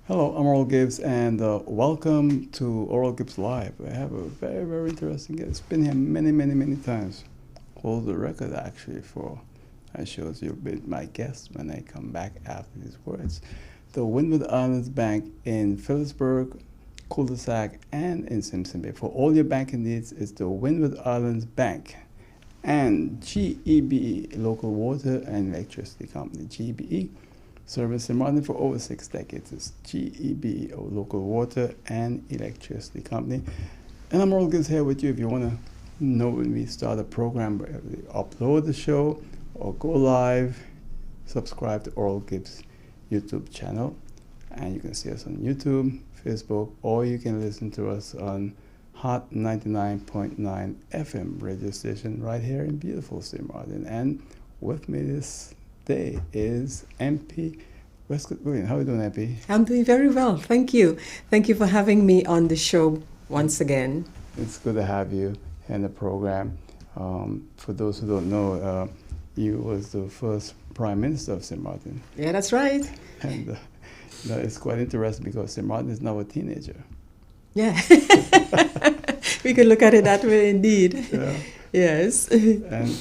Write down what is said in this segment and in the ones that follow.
Hello, I'm Oral Gibbs, and welcome to Oral Gibbs Live. I have a very, very interesting guest. It's been here many, many, many times. Hold the record, actually, for I shows you've been my guest when I come back after these words. The Windward Islands Bank in Phillipsburg, Cul-de-sac, and in Simpson Bay. For all your banking needs, it's the Windward Islands Bank and GEBE, local water and electricity company. GEBE service in Martin for over 6 decades. It's GEB, or local water and electricity company. And I'm always here with you if you want to know when we start a program, we upload the show or go live, subscribe to Oral Gibbs YouTube channel. And you can see us on YouTube, Facebook, or you can listen to us on Hot 99.9 FM radio station right here in beautiful St. Martin. And with me this day is MP Wescot-Williams. How are you doing, MP? I'm doing very well, thank you. Thank you for having me on the show once again. It's good to have you in the program. For those who don't know, you was the first Prime Minister of St. Martin. Yeah, that's right. And it's quite interesting because St. Martin is now a teenager. Yeah, we could look at it that way indeed. Yeah. Yes. And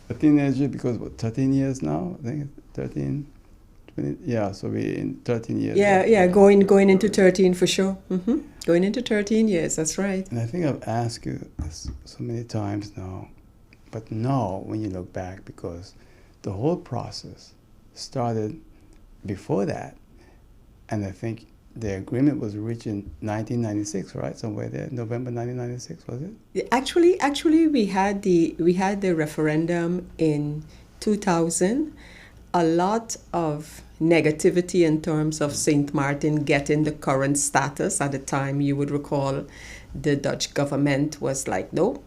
a teenager because, 13 years now? I think 13, 20, yeah, so we're in 13 years. Yeah, going into 13 for sure. Going into 13 years, that's right. And I think I've asked you this so many times now, but now when you look back, because the whole process started before that, and I think the agreement was reached in 1996, right? Somewhere there, November 1996, was it? Actually, we had the referendum in 2000. A lot of negativity in terms of St. Martin getting the current status. At the time, you would recall, the Dutch government was like, no,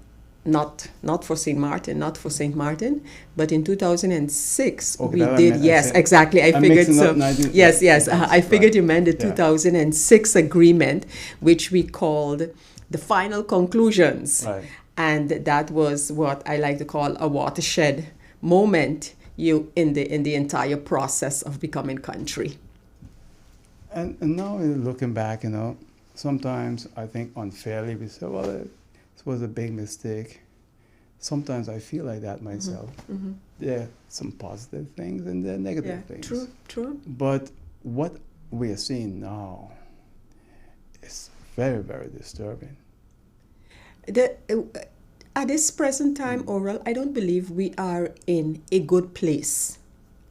not for St. Martin, not for St. Martin. But in 2006, Okay, we did. Yes, exactly. I figured so. Yes. I figured you meant the 2006 agreement, which we called the final conclusions. Right. And that was what I like to call a watershed moment in the entire process of becoming country. And now looking back, sometimes I think unfairly we say, well, it was a big mistake. Sometimes I feel like that myself. There are some positive things and there are negative things. True. But what we are seeing now is very, very disturbing. At this present time, Oral, I don't believe we are in a good place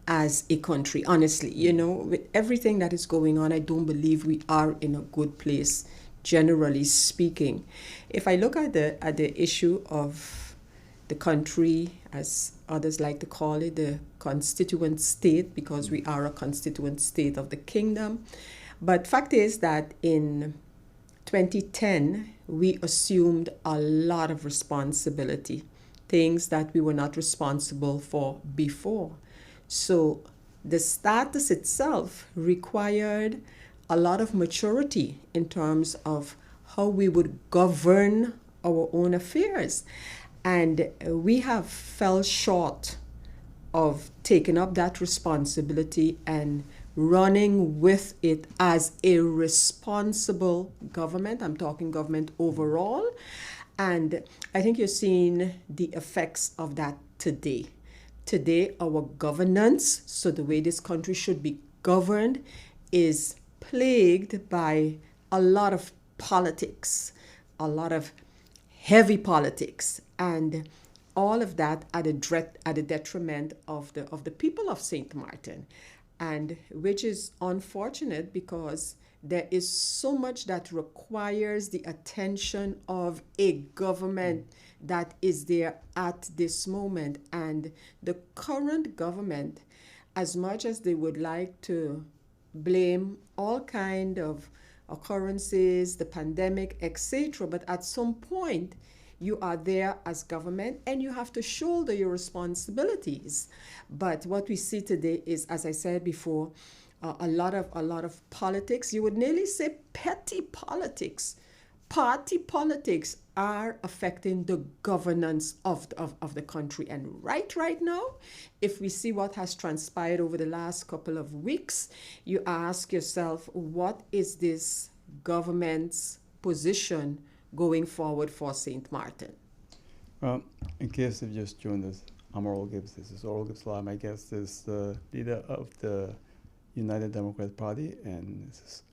as a country, honestly. With everything that is going on, I don't believe we are in a good place, generally speaking. If I look at the issue of the country, as others like to call it, the constituent state, because we are a constituent state of the kingdom. But fact is that in 2010, we assumed a lot of responsibility, things that we were not responsible for before. So the status itself required a lot of maturity in terms of how we would govern our own affairs. And we have fell short of taking up that responsibility and running with it as a responsible government. I'm talking government overall. And I think you're seeing the effects of that today. Today, our governance, so the way this country should be governed, is plagued by a lot of politics, a lot of heavy politics, and all of that at a detriment of the people of St. Martin, and which is unfortunate because there is so much that requires the attention of a government that is there at this moment. And the current government, as much as they would like to blame all kind of occurrences, the pandemic, etc., but at some point, you are there as government and you have to shoulder your responsibilities. But what we see today is, as I said before, a lot of politics. You would nearly say petty politics party politics are affecting the governance of the country. And right now, if we see what has transpired over the last couple of weeks, you ask yourself, what is this government's position going forward for St. Martin? Well, in case you've just joined us, I'm Oral Gibbs. This is Oral Gibbs Live. My guest is the leader of the United Democrat Party, and this is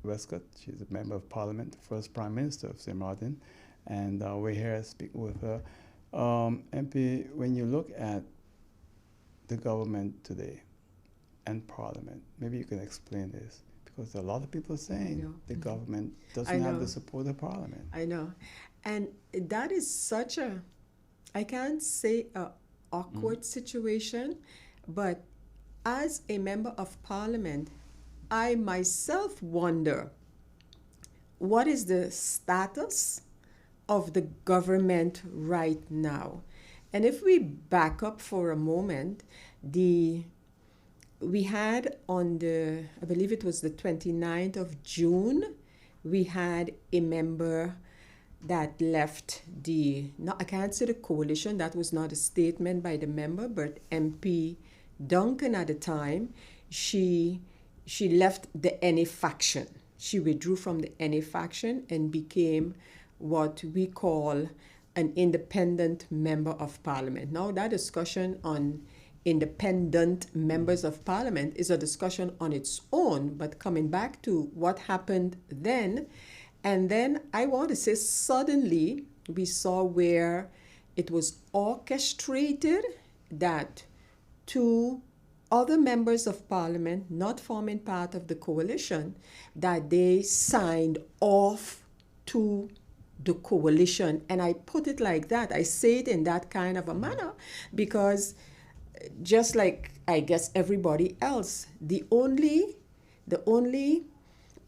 Wescott. She's a member of Parliament, first Prime Minister of St. Martin, and we're here to speak with her. MP, when you look at the government today and Parliament, maybe you can explain this, because a lot of people are saying the government doesn't have the support of Parliament. I know. And that is such a, I can't say a awkward situation, but as a member of Parliament, I myself wonder, what is the status of the government right now? And if we back up for a moment, we had on the, I believe it was the 29th of June, we had a member that left I can't say the coalition, that was not a statement by the member, but MP Duncan at the time, she left the NA faction. She withdrew from the NA faction and became what we call an independent member of Parliament. Now, that discussion on independent members of Parliament is a discussion on its own, but coming back to what happened then, and then I want to say suddenly we saw where it was orchestrated that two other members of Parliament, not forming part of the coalition, that they signed off to the coalition. And I put it like that. I say it in that kind of a manner because just like I guess everybody else, the only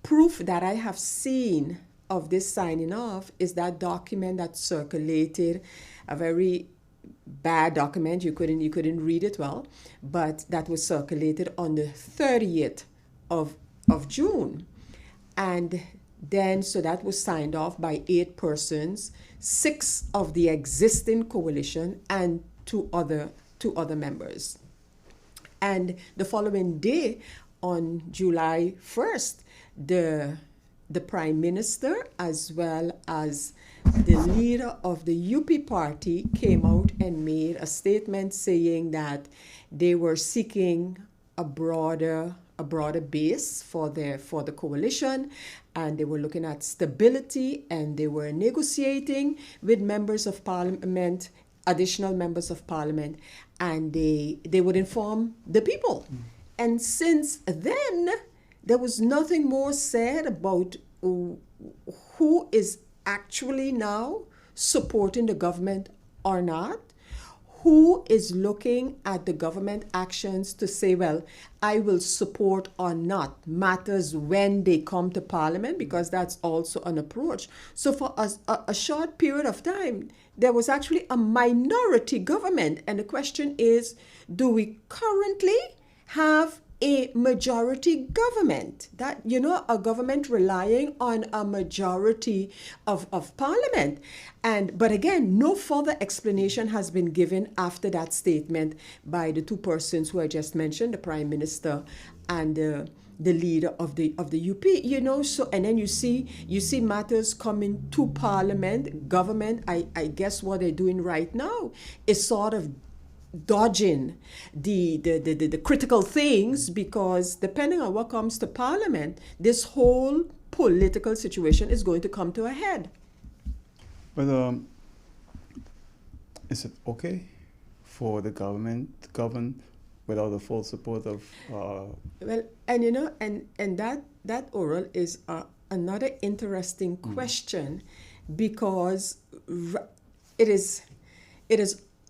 proof that I have seen of this signing off is that document that circulated, a very bad document. You couldn't read it well, but that was circulated on the 30th of June. And then, so that was signed off by 8 persons, 6 of the existing coalition and two other members. And the following day, on July 1st, the Prime Minister as well as the leader of the UP party came out and made a statement saying that they were seeking a broader base for the coalition, and they were looking at stability, and they were negotiating with members of Parliament, additional members of Parliament, and they would inform the people. And since then, there was nothing more said about who is actually now supporting the government or not, who is looking at the government actions to say, well, I will support or not, matters when they come to Parliament, because that's also an approach. So for a short period of time, there was actually a minority government. And the question is, do we currently have a majority government, that, a government relying on a majority of Parliament? But again, no further explanation has been given after that statement by the 2 persons who I just mentioned, the Prime Minister and the leader of the UP, so, and then you see matters coming to Parliament, government. I guess what they're doing right now is sort of dodging the critical things, because depending on what comes to Parliament, this whole political situation is going to come to a head. But is it okay for the government to govern without the full support of? Well, and that oral is another interesting question, because it is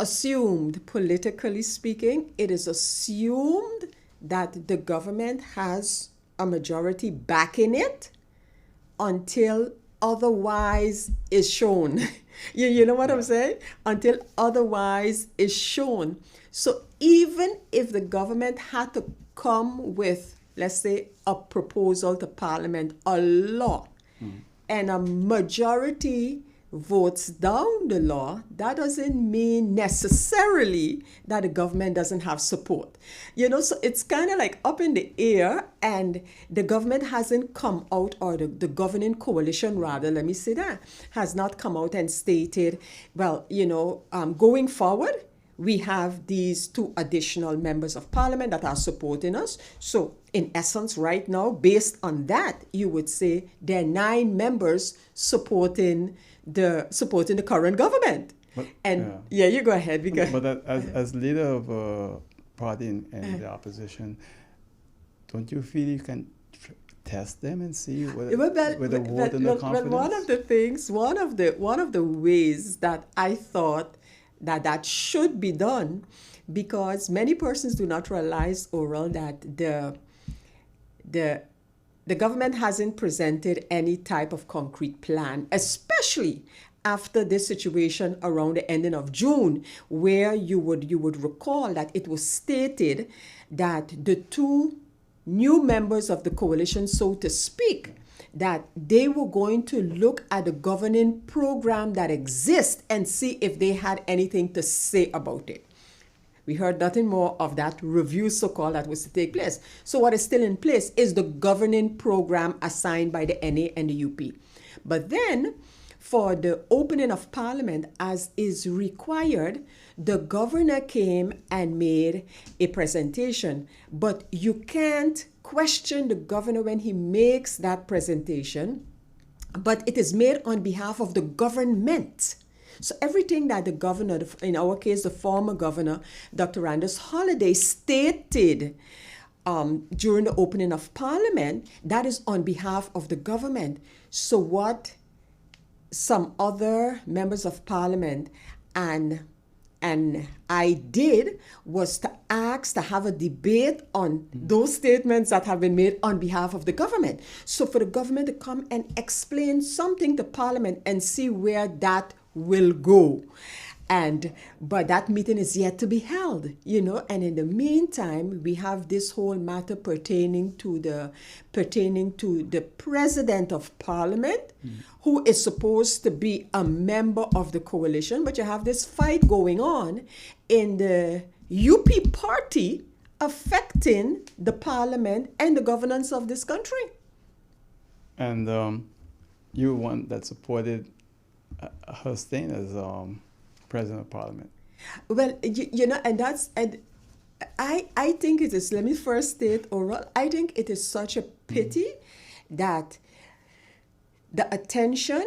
assumed, politically speaking, it is assumed that the government has a majority backing it until otherwise is shown. you know what I'm saying? Until otherwise is shown. So even if the government had to come with, let's say, a proposal to Parliament, a law, and a majority votes down the law, that doesn't mean necessarily that the government doesn't have support. So it's kind of like up in the air, and the government hasn't come out, or the governing coalition, rather, let me say that, has not come out and stated, well, going forward, we have these 2 additional members of parliament that are supporting us. So in essence, right now, based on that, you would say there are 9 members supporting the current government. But, and you go ahead. But as leader of a party in the opposition, don't you feel you can test them and see whether vote in the confidence? One of the things, one of the ways that I thought that should be done, because many persons do not realize, Oral, that the government hasn't presented any type of concrete plan, especially after this situation around the ending of June, where you would recall that it was stated that the 2 new members of the coalition, so to speak, that they were going to look at the governing program that exists and see if they had anything to say about it. We heard nothing more of that review, so-called, that was to take place. So what is still in place is the governing program assigned by the NA and the UP. But then, for the opening of Parliament, as is required, the governor came and made a presentation. But you can't question the governor when he makes that presentation, but it is made on behalf of the government. So everything that the governor, in our case, the former governor, Dr. Randus Holliday, stated during the opening of Parliament, that is on behalf of the government. So what some other members of Parliament and I did was to ask to have a debate on those statements that have been made on behalf of the government. So for the government to come and explain something to Parliament and see where that will go. But that meeting is yet to be held, and in the meantime, we have this whole matter pertaining to the President of Parliament, who is supposed to be a member of the coalition, but you have this fight going on in the UP party affecting the Parliament and the governance of this country. And you one that supported her staying as President of Parliament. Well, and I think it is, let me first state, Oral, I think it is such a pity that the attention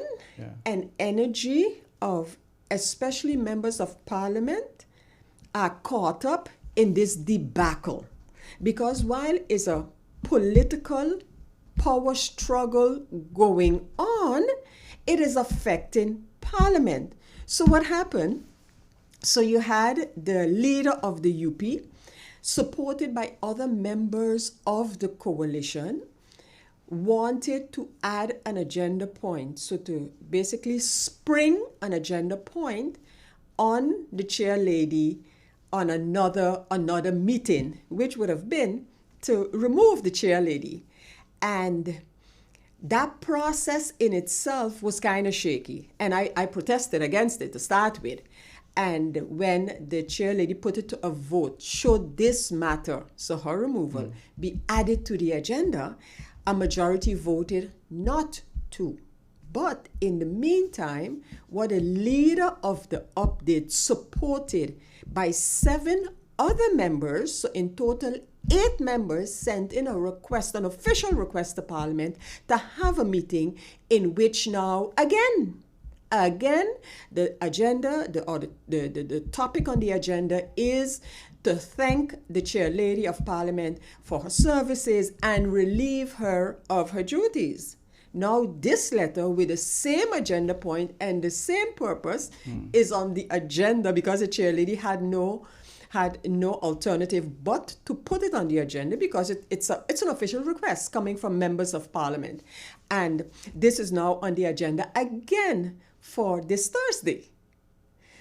and energy of especially members of Parliament are caught up in this debacle. Because while it's a political power struggle going on, it is affecting Parliament. So what happened? So you had the leader of the UP, supported by other members of the coalition, wanted to add an agenda point. So to basically spring an agenda point on the chair lady on another meeting, which would have been to remove the chair lady. And that process in itself was kind of shaky, and I protested against it to start with. And when the chair lady put it to a vote, should this matter, so her removal, be added to the agenda, a majority voted not to. But in the meantime, what the leader of the update, supported by 7 other members, so in total 8 members, sent in a request, an official request to Parliament to have a meeting in which now, again, the agenda, the topic on the agenda is to thank the chair lady of Parliament for her services and relieve her of her duties. Now, this letter with the same agenda point and the same purpose is on the agenda because the chair lady had no alternative but to put it on the agenda because it's an official request coming from members of Parliament. And this is now on the agenda again for this Thursday.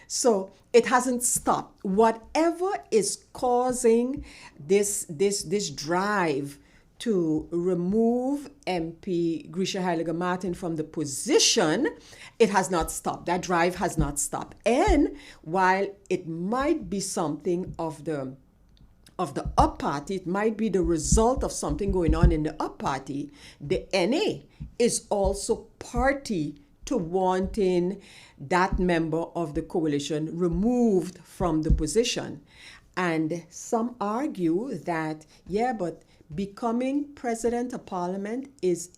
So it hasn't stopped. Whatever is causing this drive to remove MP Grisha Heiliger Martin from the position, it has not stopped. That drive has not stopped. And while it might be something of the up party, it might be the result of something going on in the up party, the NA is also party to wanting that member of the coalition removed from the position. And some argue that, but becoming president of parliament is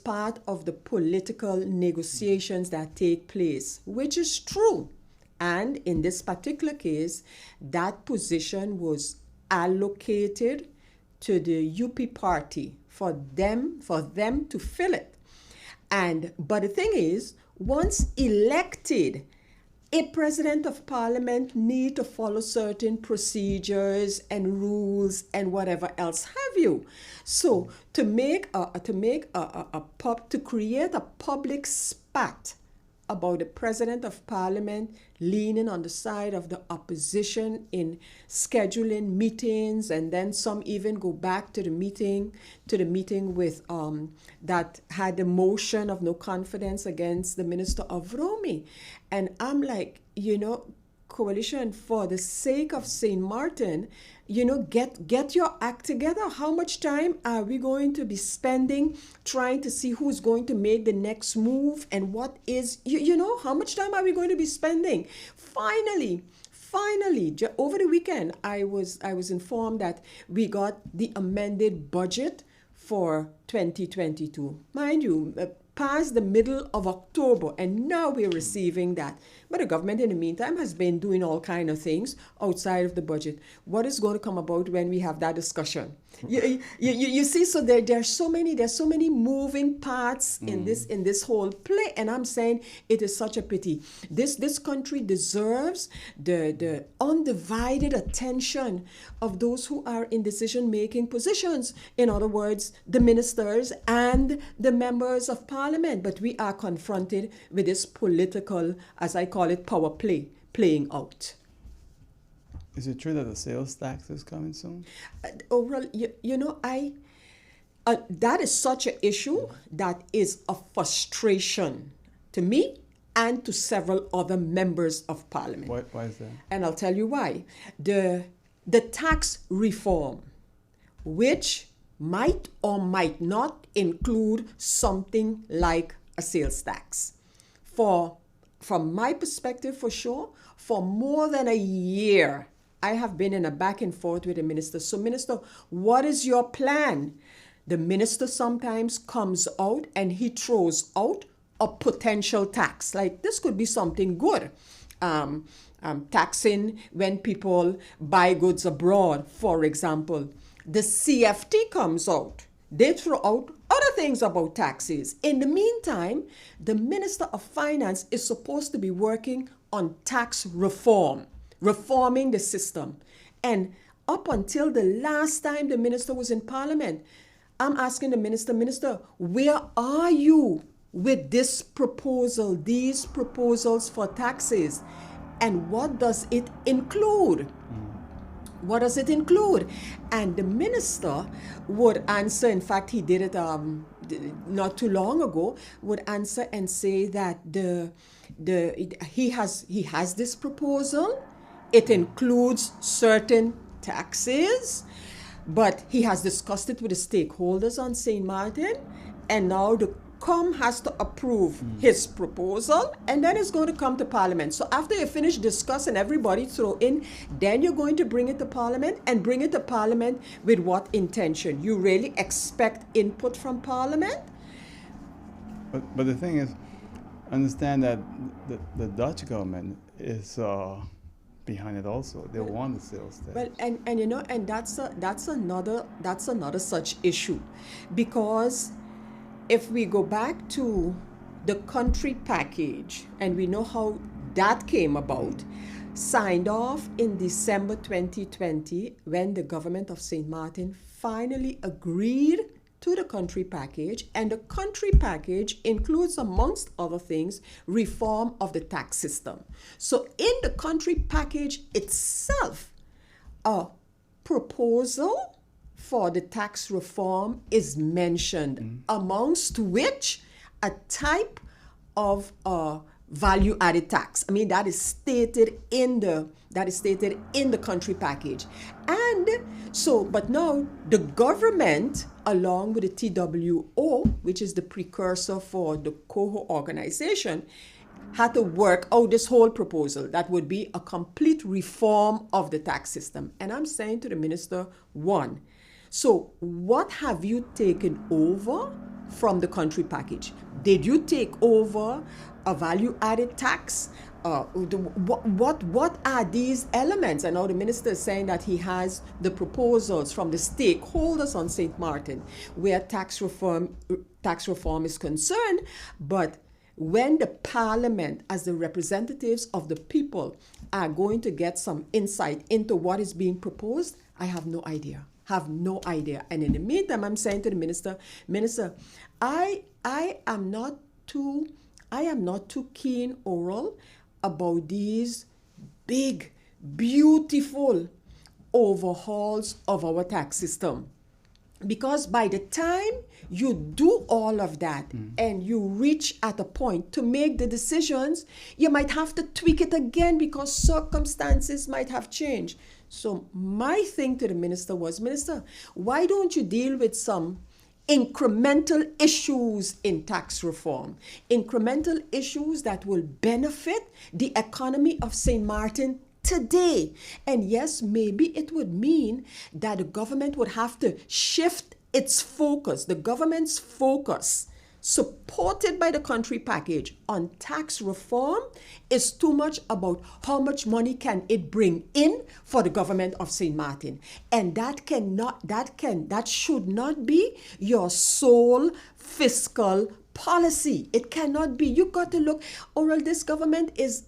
part of the political negotiations that take place, which is true. And in this particular case, that position was allocated to the UP party for them to fill it. But the thing is, once elected, a president of parliament need to follow certain procedures and rules and whatever else have you. So to create a public spat about the president of parliament leaning on the side of the opposition in scheduling meetings, and then some even go back to the meeting with that had the motion of no confidence against the Minister of Romy. And I'm like, coalition, for the sake of St. Martin, get your act together. How much time are we going to be spending trying to see who's going to make the next move, and what is, how much time are we going to be spending? Finally, over the weekend, I was informed that we got the amended budget for 2022. Mind you, past the middle of October, and now we're receiving that. But the government in the meantime has been doing all kind of things outside of the budget. What is going to come about when we have that discussion? You see, so there's so many moving parts in this whole play, and I'm saying it is such a pity. This country deserves the undivided attention of those who are in decision-making positions. In other words, the ministers and the members of parliament. But we are confronted with this political, as I call it, power play playing out. Is it true that the sales tax is coming soon? Overall, that is such an issue that is a frustration to me and to several other members of parliament. Why is that? And I'll tell you why. The tax reform, which might or might not include something like a sales tax. From my perspective, for sure, for more than a year, I have been in a back and forth with the minister. So, minister, what is your plan? The minister sometimes comes out and he throws out a potential tax. Like, this could be something good. Taxing when people buy goods abroad, for example. The CFT comes out. They throw out other things about taxes. In the meantime, the Minister of Finance is supposed to be working on tax reform, reforming the system. And up until the last time the minister was in Parliament, I'm asking the minister, where are you with this proposal, these proposals for taxes? And what does it include? What does it include? And the minister would answer, in fact, he did it not too long ago, would answer and say that he has this proposal. It includes certain taxes, but he has discussed it with the stakeholders on St. Martin, and now the COM has to approve his proposal, and then it's going to come to Parliament. So after you finish discussing, everybody throw in, then you're going to bring it to Parliament, and bring it to Parliament with what intention? You really expect input from Parliament? But the thing is, understand that the Dutch government is behind it also. They want the sales tax. Well, and that's another such issue, because if we go back to the country package, and we know how that came about, signed off in December 2020, when the government of St. Martin finally agreed to the country package. And the country package includes, amongst other things, reform of the tax system. So in the country package itself, a proposal for the tax reform is mentioned, amongst which a type of value added tax. I mean, that is stated in the country package. And so, but now the government, along with the TWO, which is the precursor for the COHO organization, had to work out this whole proposal that would be a complete reform of the tax system. And I'm saying to the minister, one, so what have you taken over from the country package? Did you take over a value-added tax? What are these elements? And now the minister is saying that he has the proposals from the stakeholders on St. Martin, where tax reform is concerned. But when the parliament, as the representatives of the people, are going to get some insight into what is being proposed, I have no idea. And in the meantime, I'm saying to the minister, I am not too keen, Oral, about these big, beautiful overhauls of our tax system. Because by the time you do all of that and you reach at a point to make the decisions, you might have to tweak it again because circumstances might have changed. So my thing to the minister was, Minister, why don't you deal with some incremental issues in tax reform? Incremental issues that will benefit the economy of St. Martin today. And yes, maybe it would mean that the government would have to shift its focus, the government's focus, supported by the country package on tax reform, is too much about how much money can it bring in for the government of St. Martin. And that should not be your sole fiscal policy. It cannot be. You got to look, Oral, this government is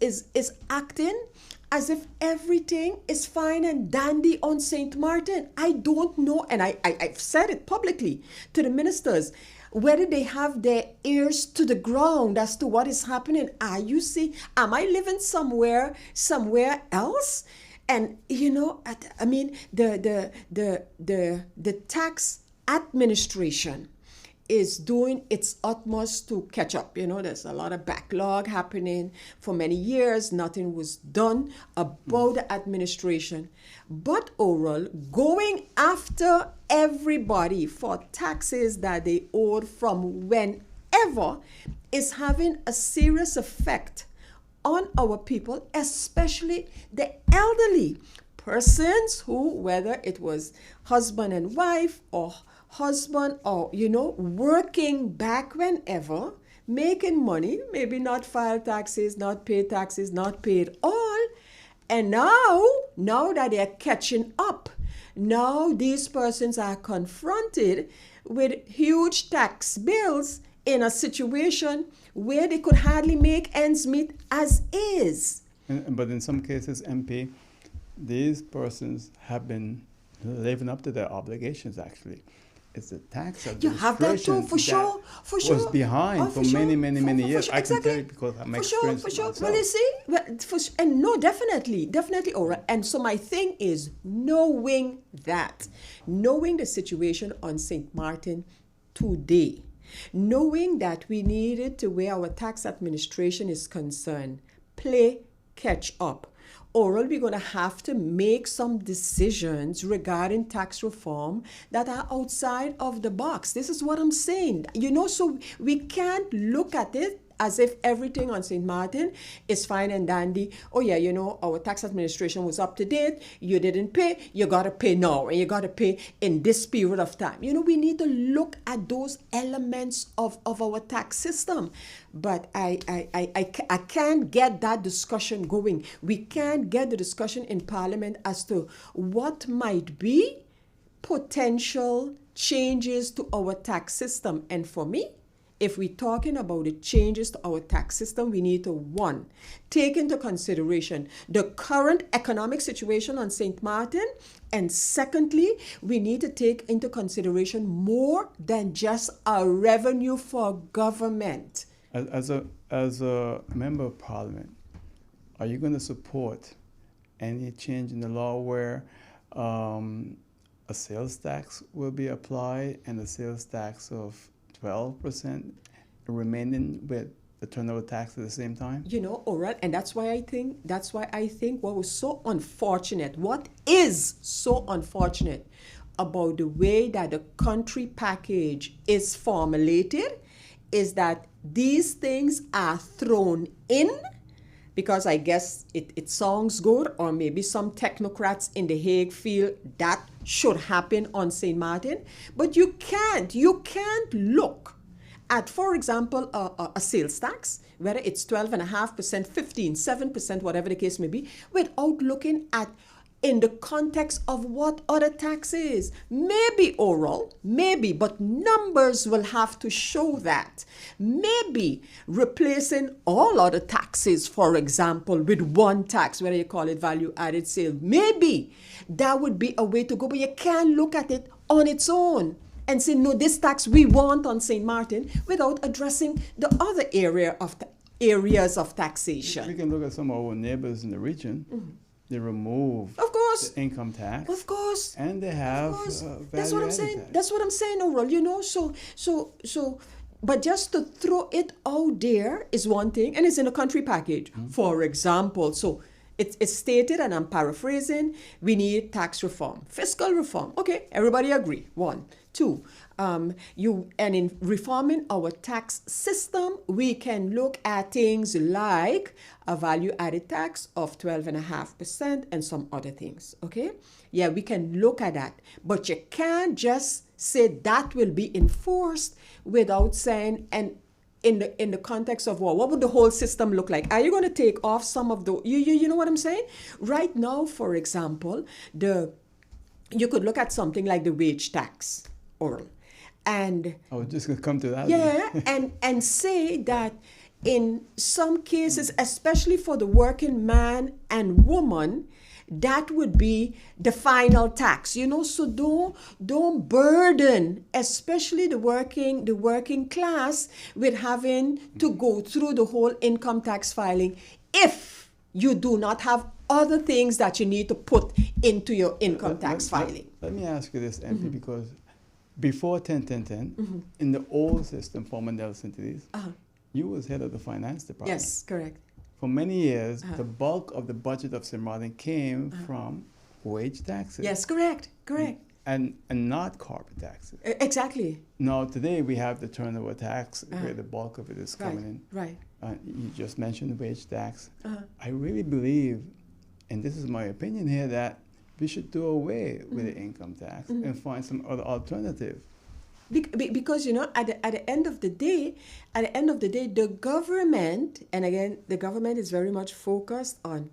acting as if everything is fine and dandy on St. Martin. I don't know, and I've said it publicly to the ministers, whether they have their ears to the ground as to what is happening. Am I living somewhere else? And I mean, the tax administration is doing its utmost to catch up. There's a lot of backlog happening. For many years, nothing was done about the administration. But Oral, going after everybody for taxes that they owed from whenever is having a serious effect on our people, especially the elderly persons who, whether it was husband and wife or husband or, working back whenever, making money, maybe not file taxes, not pay taxes, not pay it all. And now that they're catching up, now these persons are confronted with huge tax bills in a situation where they could hardly make ends meet as is. But in some cases, MP, these persons have been living up to their obligations, actually. It's the tax administration. You have that too, for sure. Was behind for many years. I can tell you because I'm experienced. For sure. Well, you see, and no, definitely, all right. And so my thing is knowing the situation on St. Martin today, knowing that we needed to, where our tax administration is concerned, play catch up. Oral, we're going to have to make some decisions regarding tax reform that are outside of the box. This is what I'm saying. So we can't look at it as if everything on St. Martin is fine and dandy. Oh yeah, our tax administration was up to date. You didn't pay. You got to pay now. And you got to pay in this period of time. We need to look at those elements of our tax system. But I can't get that discussion going. We can't get the discussion in Parliament as to what might be potential changes to our tax system. And for me, if we're talking about the changes to our tax system, we need to, one, take into consideration the current economic situation on St. Martin. And secondly, we need to take into consideration more than just a revenue for government. As a member of Parliament, are you going to support any change in the law where a sales tax will be applied and a sales tax of 12% remaining with the turnover tax at the same time? Oral, and that's why I think what was so unfortunate, what is so unfortunate about the way that the country package is formulated is that these things are thrown in because I guess it sounds good, or maybe some technocrats in The Hague feel that should happen on St. Martin. But you can't look at, for example, a sales tax, whether it's 12.5%, 15, 7%, whatever the case may be, without looking at in the context of what other taxes. Maybe oral, maybe, but numbers will have to show that. Maybe replacing all other taxes, for example, with one tax, whether you call it value added sale, maybe that would be a way to go, but you can't look at it on its own and say, no, this tax we want on St. Martin without addressing the other areas of taxation. We can look at some of our neighbors in the region. Mm-hmm. They remove the income tax. Of course. And they have that's what I'm saying. Tax. That's what I'm saying, Oral, So, but just to throw it out there is one thing, and it's in a country package. Mm-hmm. For example, so it's stated, and I'm paraphrasing, we need tax reform, fiscal reform. Okay, everybody agree. 1. 2, in reforming our tax system, we can look at things like a value-added tax of 12.5% and some other things. Okay, yeah, we can look at that, but you can't just say that will be enforced without saying, and in the context of what would the whole system look like? Are you going to take off some of the you know what I'm saying? Right now, for example, you could look at something like the wage tax. Oral. And I was just going to come to that. Yeah, and say that in some cases, especially for the working man and woman, that would be the final tax. So don't burden, especially the working class, with having to go through the whole income tax filing if you do not have other things that you need to put into your income tax filing. Let me ask you this, MP, because before 10-10-10, in the old system for Mandela entities, you was head of the finance department. Yes, correct. For many years, the bulk of the budget of St. Martin came from wage taxes. Yes, correct. And not corporate taxes. Exactly. Now, today we have the turnover tax, where the bulk of it is coming in. Right. You just mentioned the wage tax. I really believe, and this is my opinion here, that we should do away with the income tax and find some other alternative. Because at the end of the day, the government, and again, the government is very much focused on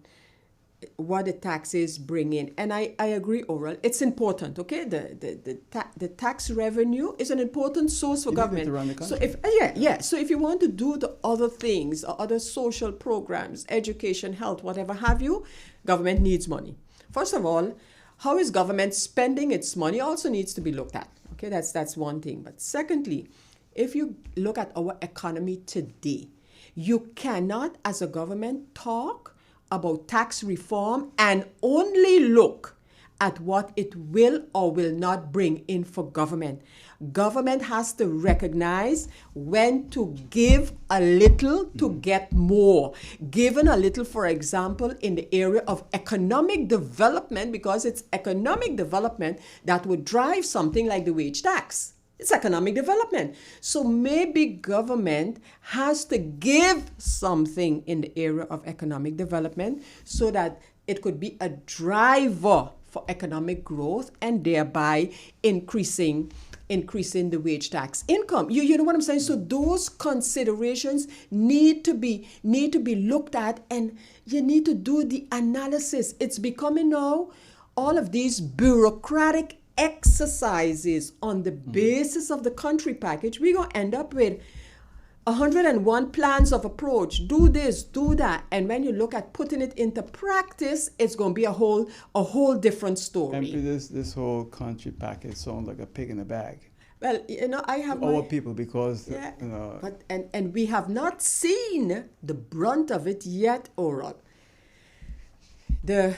what the taxes bring in, and I agree, Oral. It's important, okay. The tax revenue is an important source for government. To run the country. So So if you want to do the other things, or other social programs, education, health, whatever have you, government needs money. First of all, how is government spending its money also needs to be looked at. Okay, that's one thing. But secondly, if you look at our economy today, you cannot, as a government, talk about tax reform and only look at what it will or will not bring in for government. Government has to recognize when to give a little to get more. Given a little, for example, in the area of economic development, because it's economic development that would drive something like the wage tax. It's economic development. So maybe government has to give something in the area of economic development so that it could be a driver for economic growth and thereby increasing the wage tax income. You know what I'm saying? So those considerations need to be looked at, and you need to do the analysis. It's becoming now all of these bureaucratic exercises on the basis of the country package. We're going to end up with 101 plans of approach. Do this, do that. And when you look at putting it into practice, it's going to be a whole different story. And this whole country package sounds like a pig in a bag. Well, I have our people, because but and we have not seen the brunt of it yet, Oral. The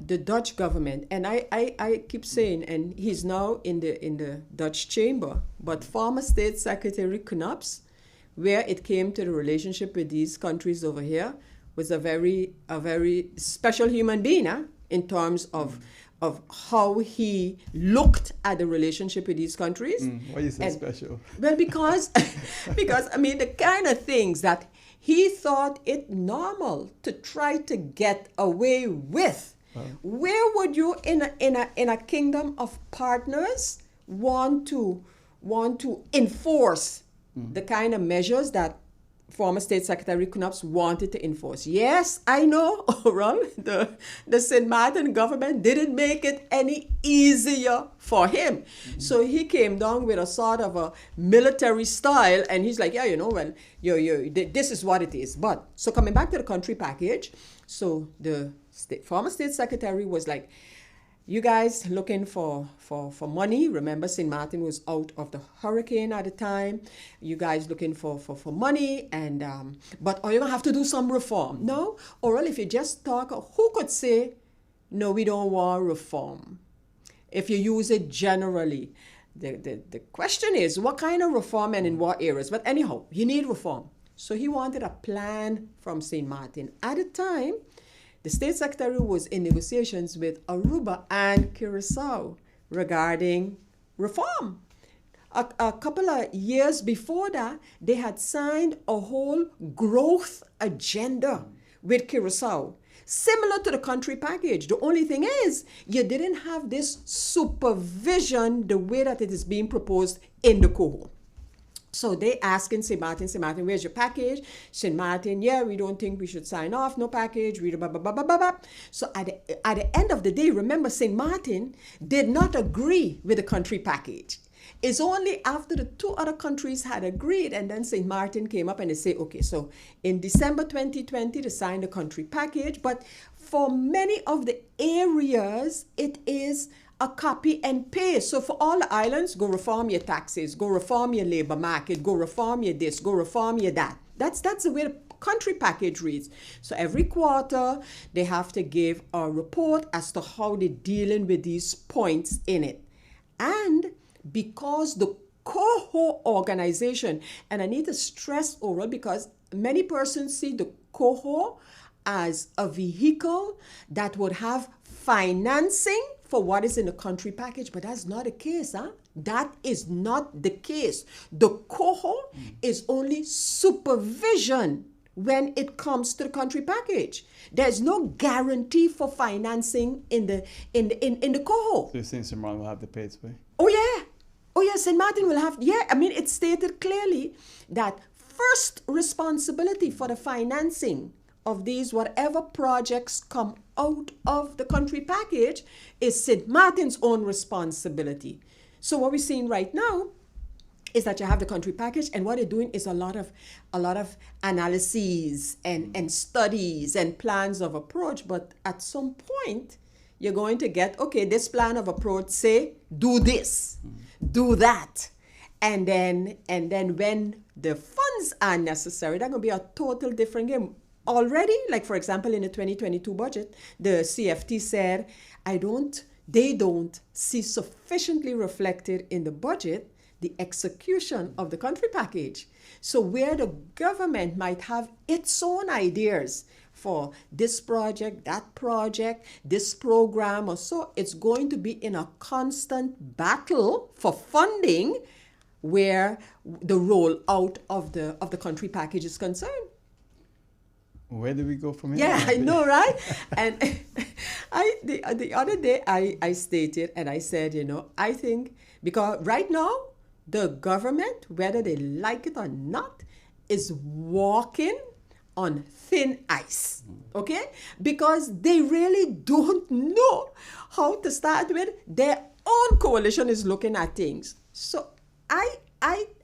the Dutch government, and I keep saying, and he's now in the Dutch chamber, but former State Secretary Knaps, where it came to the relationship with these countries over here, was a very special human being, in terms of how he looked at the relationship with these countries. Why you say special? Well, because I mean, the kind of things that he thought it normal to try to get away with. Where would you, in a kingdom of partners, want to enforce the kind of measures that former State Secretary Knaps wanted to enforce? Yes, I know, Oral, the St. Martin government didn't make it any easier for him. So he came down with a sort of a military style, and he's like, yeah, well, this is what it is. But, so coming back to the country package, so the former State Secretary was like, you guys looking for money. Remember, St. Martin was out of the hurricane at the time. You guys looking for money, and but are you going to have to do some reform? No? Or if you just talk, who could say, no, we don't want reform? If you use it generally. The question is, what kind of reform and in what areas? But anyhow, you need reform. So he wanted a plan from St. Martin. At the time, the State Secretary was in negotiations with Aruba and Curacao regarding reform. A couple of years before that, they had signed a whole growth agenda with Curacao, similar to the country package. The only thing is, you didn't have this supervision the way that it is being proposed in the COHO. So they asking St. Martin, where's your package? St. Martin, yeah, we don't think we should sign off, no package, blah, blah, blah, blah, blah, blah. So at the end of the day, remember, St. Martin did not agree with the country package. It's only after the two other countries had agreed, and then St. Martin came up and they say, okay, so in December 2020, they signed the country package, but for many of the areas, it is a copy and paste. So for all the islands, go reform your taxes, go reform your labor market, go reform your this, go reform your that. That's the way the country package reads. So every quarter, they have to give a report as to how they're dealing with these points in it. And because the COHO organization, and I need to stress over, because many persons see the COHO as a vehicle that would have financing for what is in the country package, but that's not the case, That is not the case. The COHO is only supervision when it comes to the country package. There's no guarantee for financing in the COHO. So you're saying St. Martin will have to pay its way? Oh yeah, St. Martin will have, I mean, it's stated clearly that first responsibility for the financing of these whatever projects come out of the country package is St. Martin's own responsibility. So what we're seeing right now is that you have the country package, and what they're doing is a lot of analyses and studies and plans of approach. But at some point, you're going to get, okay, this plan of approach say, do this, do that. And then when the funds are necessary, that's going to be a total different game. Already, like for example, in the 2022 budget, the CFT said, they don't see sufficiently reflected in the budget the execution of the country package. So where the government might have its own ideas for this project, that project, this program or so, it's going to be in a constant battle for funding where the rollout of the country package is concerned. Where do we go from here? Yeah, I know, right? And the other day I stated, and I said, I think, because right now, the government, whether they like it or not, is walking on thin ice, okay? Because they really don't know how to start with. Their own coalition is looking at things. So I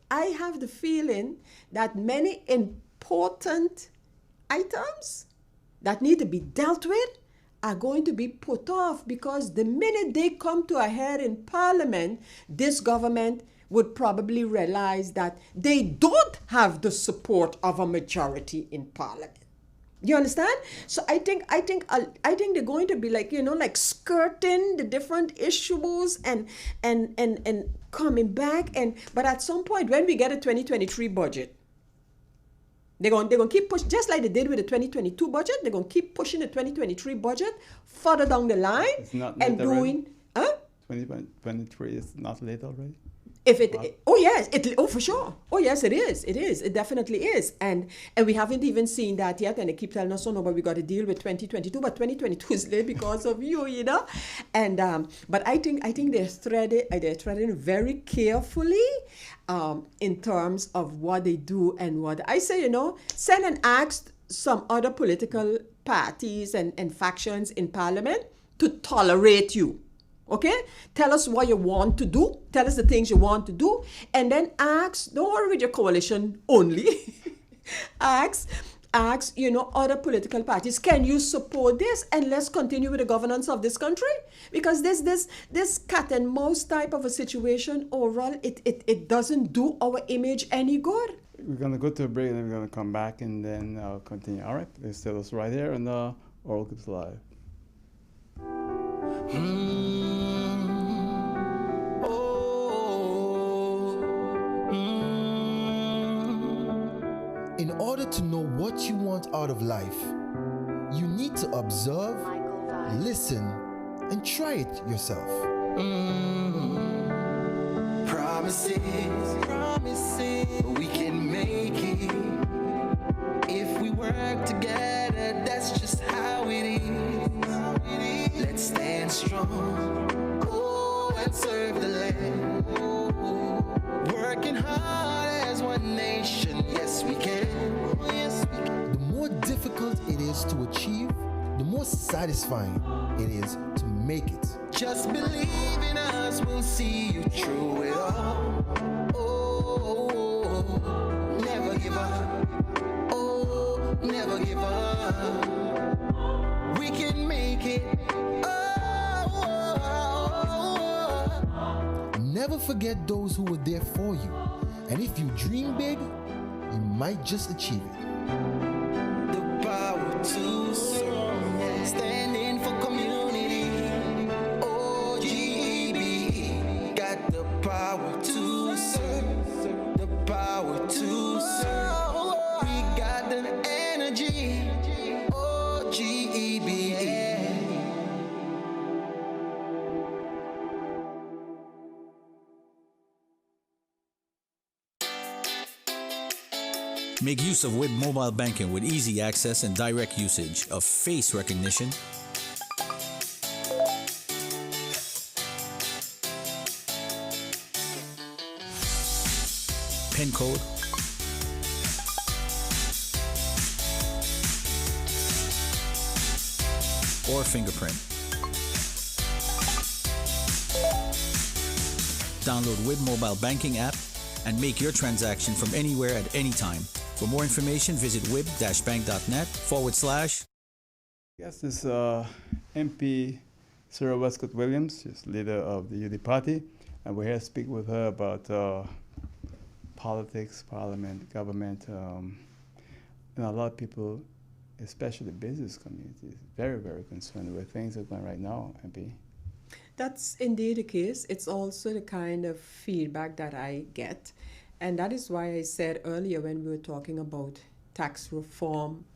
have the feeling that many important items that need to be dealt with are going to be put off, because the minute they come to a head in Parliament, this government would probably realize that they don't have the support of a majority in Parliament. You understand? So I think they're going to be like, like skirting the different issues and coming back, but at some point when we get a 2023 budget, they're going to keep pushing, just like they did with the 2022 budget. They're going to keep pushing the 2023 budget further down the line It's not and late already? doing, huh? 2023 is not late already? If oh yes, for sure. Oh yes, it is. It definitely is. And we haven't even seen that yet. And they keep telling us, oh no, but we got to deal with 2022. But 2022 is late because of you, And but I think they're threading very carefully, in terms of what they do and what I say. Send and ask some other political parties and factions in Parliament to tolerate you. Okay? Tell us what you want to do. Tell us the things you want to do. And then ask, don't worry with your coalition only. ask, other political parties, can you support this? And let's continue with the governance of this country. Because this cat and mouse type of a situation, overall, it doesn't do our image any good. We're going to go to a break and then we're going to come back and then continue. All right, let's tell us right here on Oral Clips Live. In order to know what you want out of life, you need to observe, listen, and try it yourself. Promises, we can make it. If we work together, that's just how it is. Let's stand strong, and serve the land. Working hard as one nation, yes we can. The more difficult it is to achieve, the more satisfying it is to make it. Just believe in us, we'll see you through it all. Oh, never give up. Oh, never give up. We can make it. Never forget those who were there for you. And if you dream big, you might just achieve it. The power to serve, standing for community. OGB, got the power to serve, the power to serve. We got the energy. OGB. Make use of WIB mobile banking with easy access and direct usage of face recognition, PIN code, or fingerprint. Download WIB mobile banking app and make your transaction from anywhere at any time. For more information, visit wib-bank.net/. Yes, this MP Sarah Wescot-Williams. She's leader of the UD Party, and we're here to speak with her about politics, parliament, government, and a lot of people, especially the business community, is very, very concerned with things that are going right now, MP. That's indeed the case. It's also the kind of feedback that I get. And that is why I said earlier when we were talking about tax reform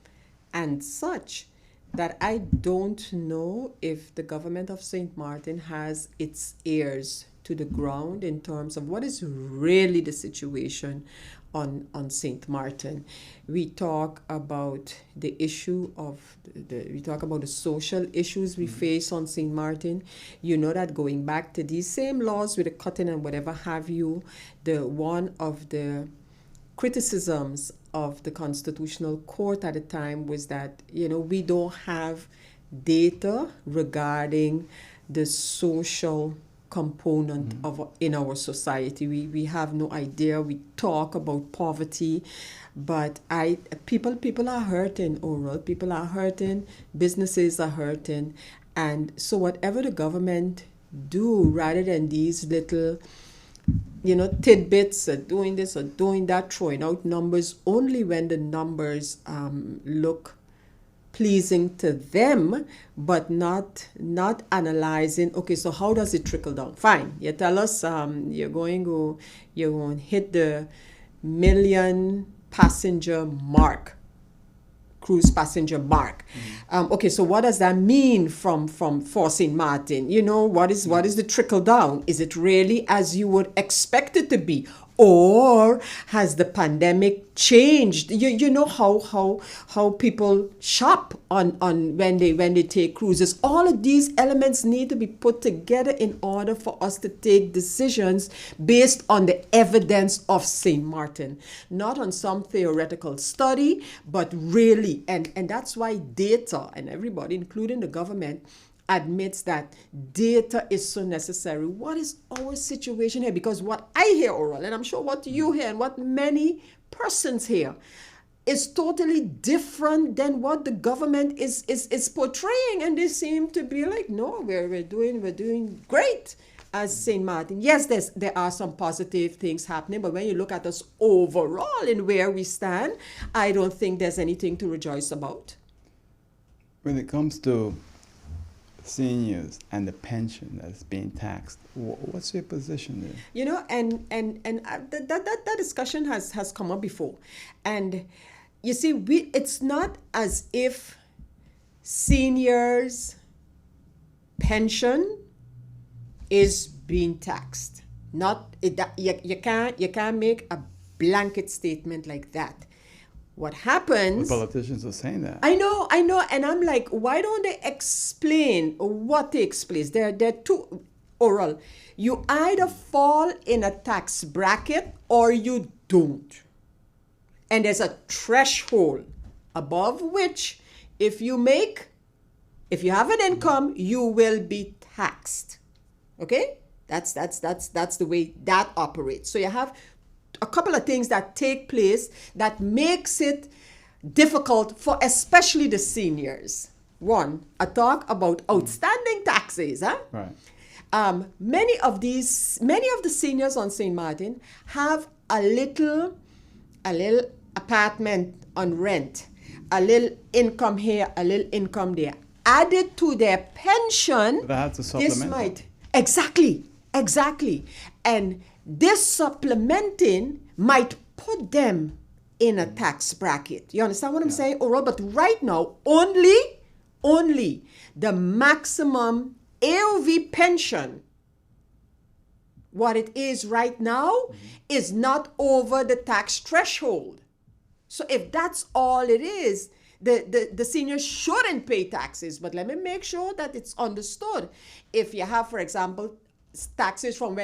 and such, that I don't know if the government of St. Martin has its ears to the ground in terms of what is really the situation on St. Martin. We talk about the issue of we talk about the social issues we face on St. Martin. You know that going back to these same laws with the cutting and whatever have you, one of the criticisms of the Constitutional Court at the time was that, we don't have data regarding the social component in our society. We have no idea. We talk about poverty, but people are hurting, Oral. People are hurting, businesses are hurting, and so whatever the government do, rather than these little tidbits of doing this or doing that, throwing out numbers only when the numbers look pleasing to them, but not analyzing. Okay, so how does it trickle down? Fine, you tell us you're going to hit the million passenger mark, cruise passenger mark. Okay, so what does that mean for St. Martin? What is the trickle down? Is it really as you would expect it to be? Or has the pandemic changed? You know how people shop on when they take cruises. All of these elements need to be put together in order for us to take decisions based on the evidence of St. Martin, not on some theoretical study, but really, and that's why data, and everybody, including the government, admits that data is so necessary. What is our situation here? Because what I hear, Oral, and I'm sure what you hear and what many persons hear, is totally different than what the government is portraying. And they seem to be like, no, we're doing great as St. Martin. Yes, there are some positive things happening, but when you look at us overall and where we stand, I don't think there's anything to rejoice about. When it comes to seniors and the pension that's being taxed, what's your position there? That discussion has come up before, and you see, it's not as if seniors' pension is being taxed. You can't make a blanket statement like that. What happens... The politicians are saying that. I know. And I'm like, why don't they explain what takes place? They're too oral. You either fall in a tax bracket or you don't. And there's a threshold above which if you have an income, you will be taxed. Okay? That's the way that operates. So you have a couple of things that take place that makes it difficult for especially the seniors. One, a talk about outstanding taxes. Right. Many of the seniors on St. Martin have a little apartment on rent, a little income here, a little income there. Added to their pension, That's a supplement. Exactly. And this supplementing might put them in a tax bracket. You understand what I'm saying? Or but right now, only the maximum AOV pension, what it is right now, is not over the tax threshold. So if that's all it is, the seniors shouldn't pay taxes. But let me make sure that it's understood. If you have, for example, taxes from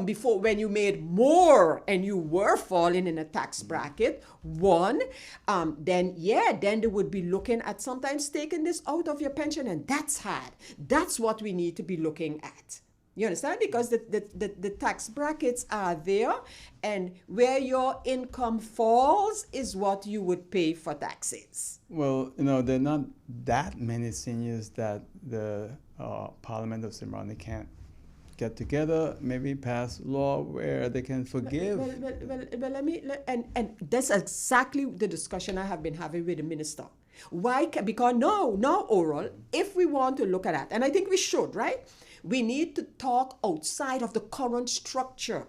before, when you made more and you were falling in a tax bracket, then they would be looking at sometimes taking this out of your pension, and that's hard. That's what we need to be looking at. You understand? Because the tax brackets are there, and where your income falls is what you would pay for taxes. Well, there are not that many seniors that the Parliament of St. Martin can't get together, maybe pass law where they can forgive. And that's exactly the discussion I have been having with the minister. Why? Because no, Oral, if we want to look at that, and I think we should, right? We need to talk outside of the current structure.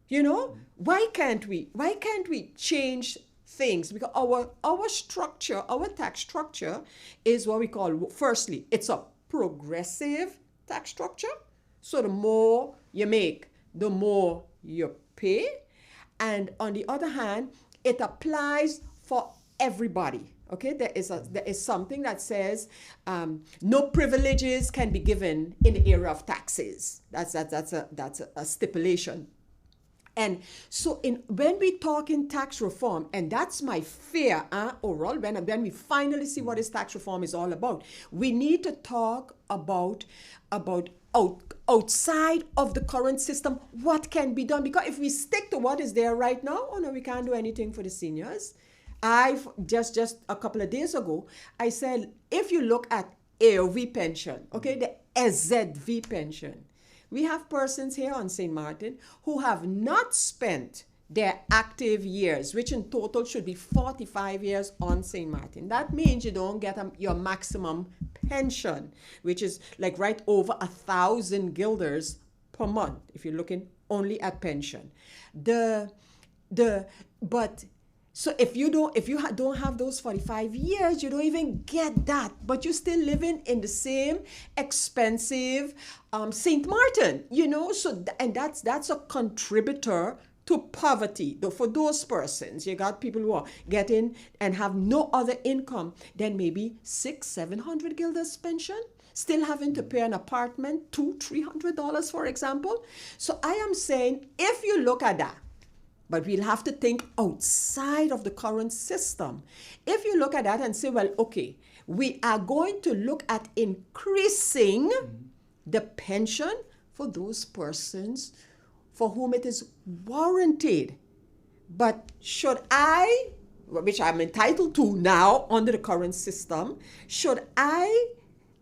Why can't we change things? Because our structure, our tax structure is what we call, firstly, it's a progressive tax structure. So the more you make, the more you pay. And on the other hand, it applies for everybody. Okay, there is something that says no privileges can be given in the area of taxes. That's a stipulation. And so when we talk in tax reform, and that's my fear, Oral, when we finally see what this tax reform is all about, we need to talk about outside of the current system, what can be done. Because if we stick to what is there right now, we can't do anything for the seniors. I've just a couple of days ago, I said, if you look at AOV pension, okay, the SZV pension, we have persons here on St. Martin who have not spent their active years, which in total should be 45 years on St. Martin. That means you don't get your maximum pension, which is like right over 1,000 guilders per month if you're looking only at pension. So if you don't have those 45 years, you don't even get that, but you're still living in the same expensive St. Martin, So and that's a contributor to poverty. For those persons, you got people who are getting and have no other income than maybe $600-700 guilders pension, still having to pay an apartment $200-300, for example. So I am saying, if you look at that, but we'll have to think outside of the current system. If you look at that and say, well, okay, we are going to look at increasing the pension for those persons for whom it is warranted. But should I, which I'm entitled to now under the current system, should I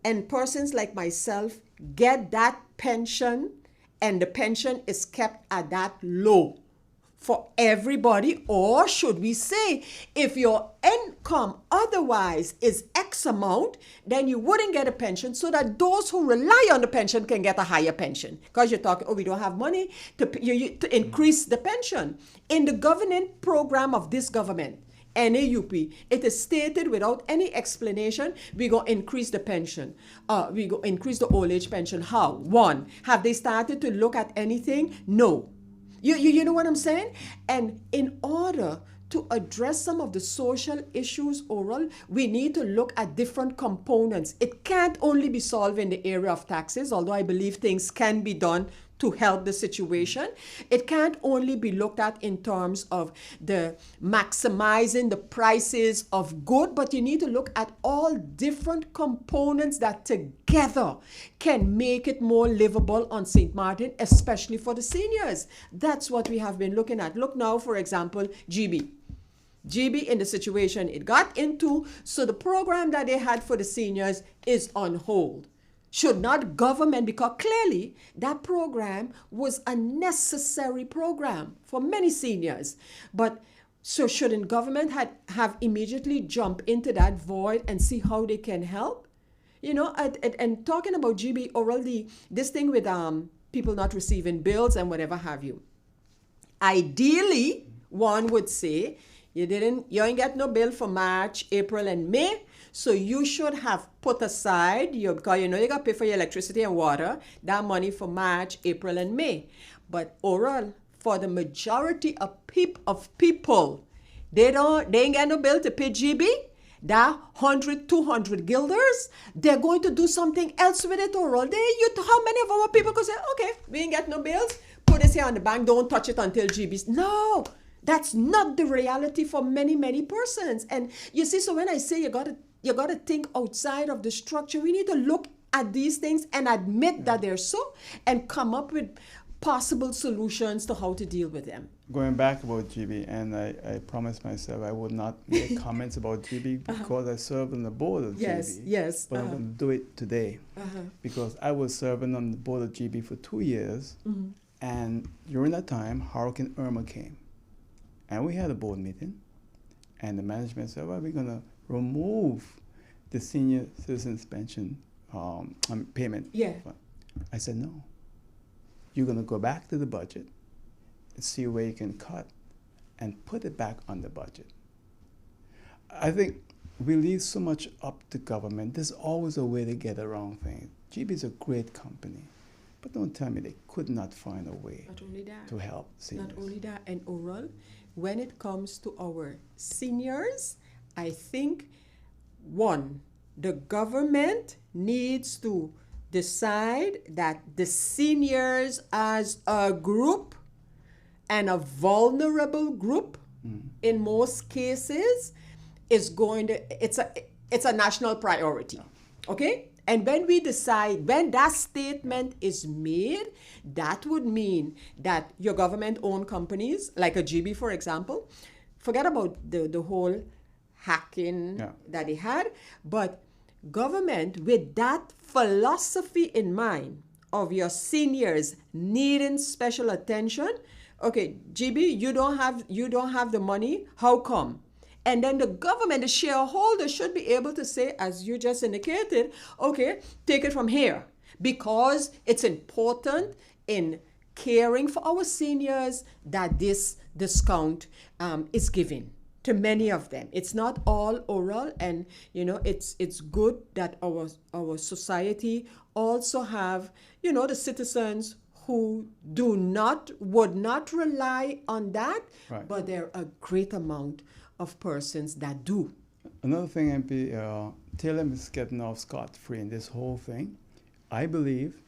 and persons like myself get that pension and the pension is kept at that low for everybody? Or should we say, if your income otherwise is X amount, then you wouldn't get a pension, so that those who rely on the pension can get a higher pension? Because you're talking, we don't have money to increase the pension. In the governing program of this government, NAUP, it is stated without any explanation, we're going to increase the pension. We're going to increase the old age pension. How? One, have they started to look at anything? No. You know what I'm saying? And in order to address some of the social issues, Oral, we need to look at different components. It can't only be solved in the area of taxes, although I believe things can be done to help the situation. It can't only be looked at in terms of the maximizing the prices of good, but you need to look at all different components that together can make it more livable on St. Martin, especially for the seniors. That's what we have been looking at. Look now, for example, GB in the situation it got into, so the program that they had for the seniors is on hold. Should not government, because clearly that program was a necessary program for many seniors, but so shouldn't government have immediately jump into that void and see how they can help? And talking about GB, already this thing with people not receiving bills and whatever have you. Ideally, one would say you ain't get no bill for March, April, and May. So you should have put aside because you got to pay for your electricity and water, that money for March, April, and May. But Oral, for the majority of people, they ain't got no bill to pay GB. That 100-200 guilders, they're going to do something else with it, Oral. How many of our people could say, okay, we ain't got no bills, put this here on the bank, don't touch it until GB's. No, that's not the reality for many, many persons. And you see, so when I say you got to think outside of the structure, we need to look at these things and admit that they're so, and come up with possible solutions to how to deal with them. Going back about GB, and I promised myself I would not make comments about GB because I serve on the board of GB. Yes. But I'm going to do it today because I was serving on the board of GB for 2 years, and during that time, Hurricane Irma came. And we had a board meeting, and the management said, well, we're going to remove the senior citizens pension payment. Yeah. I said, no. You're going to go back to the budget and see where you can cut and put it back on the budget. I think we leave so much up to government. There's always a way to get around things. GB is a great company, but don't tell me they could not find a way to help seniors. Not only that, and Oral, when it comes to our seniors, I think, one, the government needs to decide that the seniors as a group, and a vulnerable group in most cases, is going to, it's a national priority. Okay? And when we decide, when that statement is made, that would mean that your government-owned companies, like a GB, for example, forget about the whole hacking that they had, but government, with that philosophy in mind of your seniors needing special attention, okay, GB, you don't have the money. How come? And then the government, the shareholder, should be able to say, as you just indicated, okay, take it from here, because it's important in caring for our seniors that this discount is given to many of them. It's not all oral, and it's good that our society also have the citizens who would not rely on that, Right. but there are a great amount of persons that do. Another thing, MP, TLM is getting off scot-free in this whole thing. I believe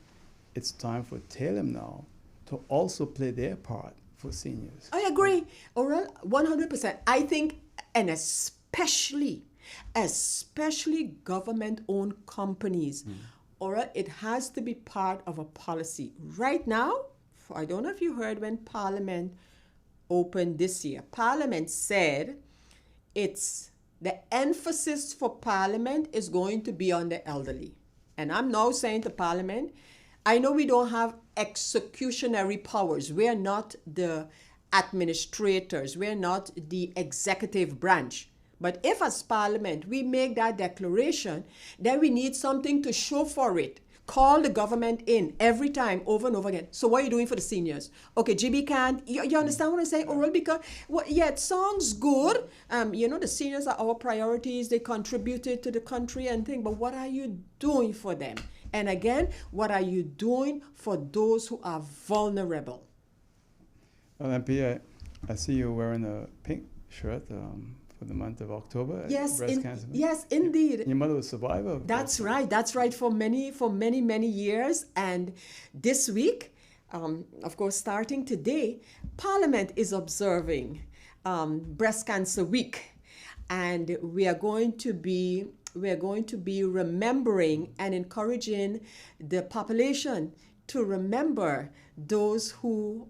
it's time for TLM now to also play their part for seniors. I agree, Oral, 100%. I think, and especially government-owned companies, Oral, it has to be part of a policy. Right now, I don't know if you heard when Parliament opened this year, Parliament said it's the emphasis for Parliament is going to be on the elderly. And I'm now saying to Parliament, I know we don't have executionary powers. We're not the administrators. We're not the executive branch. But if as Parliament we make that declaration, then we need something to show for it. Call the government in every time, over and over again. So what are you doing for the seniors? Okay, GB can't. You understand what I'm saying, Oral? Because, it sounds good. The seniors are our priorities. They contributed to the country and thing. But what are you doing for them? And again, what are you doing for those who are vulnerable? Well, MP, I see you wearing a pink shirt for the month of October. Yes, Breast Cancer Month. yes, indeed. Your mother was a survivor of That's breast right. That's right. For many years. And this week, of course, starting today, Parliament is observing Breast Cancer Week, and we are going to be remembering and encouraging the population to remember those who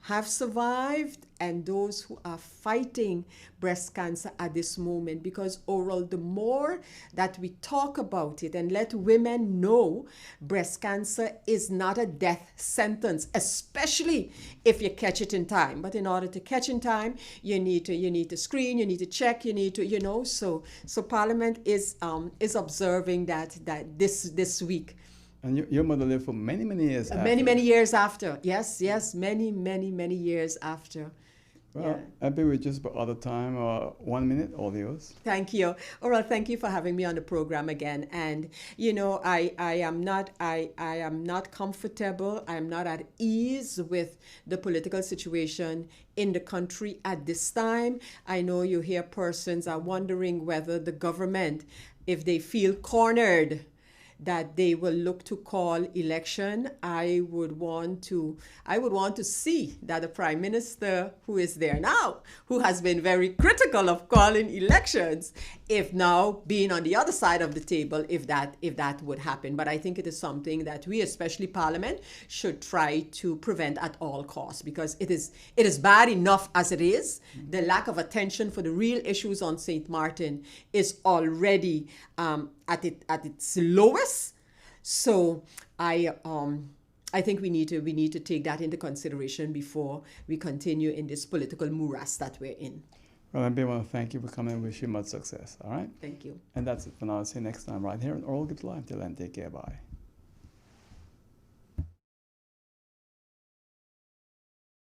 have survived and those who are fighting breast cancer at this moment. Because, Oral, the more that we talk about it and let women know breast cancer is not a death sentence, especially if you catch it in time. But in order to catch in time, you need to screen, you need to check, you need to, so Parliament is observing that this week. And your mother lived for many years after. Many years after. Yes, many years after. Well, I think we're just about out of time. 1 minute, all yours. Thank you. All right, thank you for having me on the program again. And I am not comfortable. I am not at ease with the political situation in the country at this time. I know you hear persons are wondering whether the government, if they feel cornered, that they will look to call election. I would want to see that the Prime Minister, who is there now, who has been very critical of calling elections, if now being on the other side of the table, if that would happen. But I think it is something that we, especially Parliament, should try to prevent at all costs, because it is bad enough as it is. The lack of attention for the real issues on St. Martin is already at its lowest. So I think we need to take that into consideration before we continue in this political morass that we're in. Well, I want to thank you for coming and wish you much success. All right? Thank you. And that's it for now. I'll see you next time right here on Oral Gibbs Live. Till then, take care. Bye.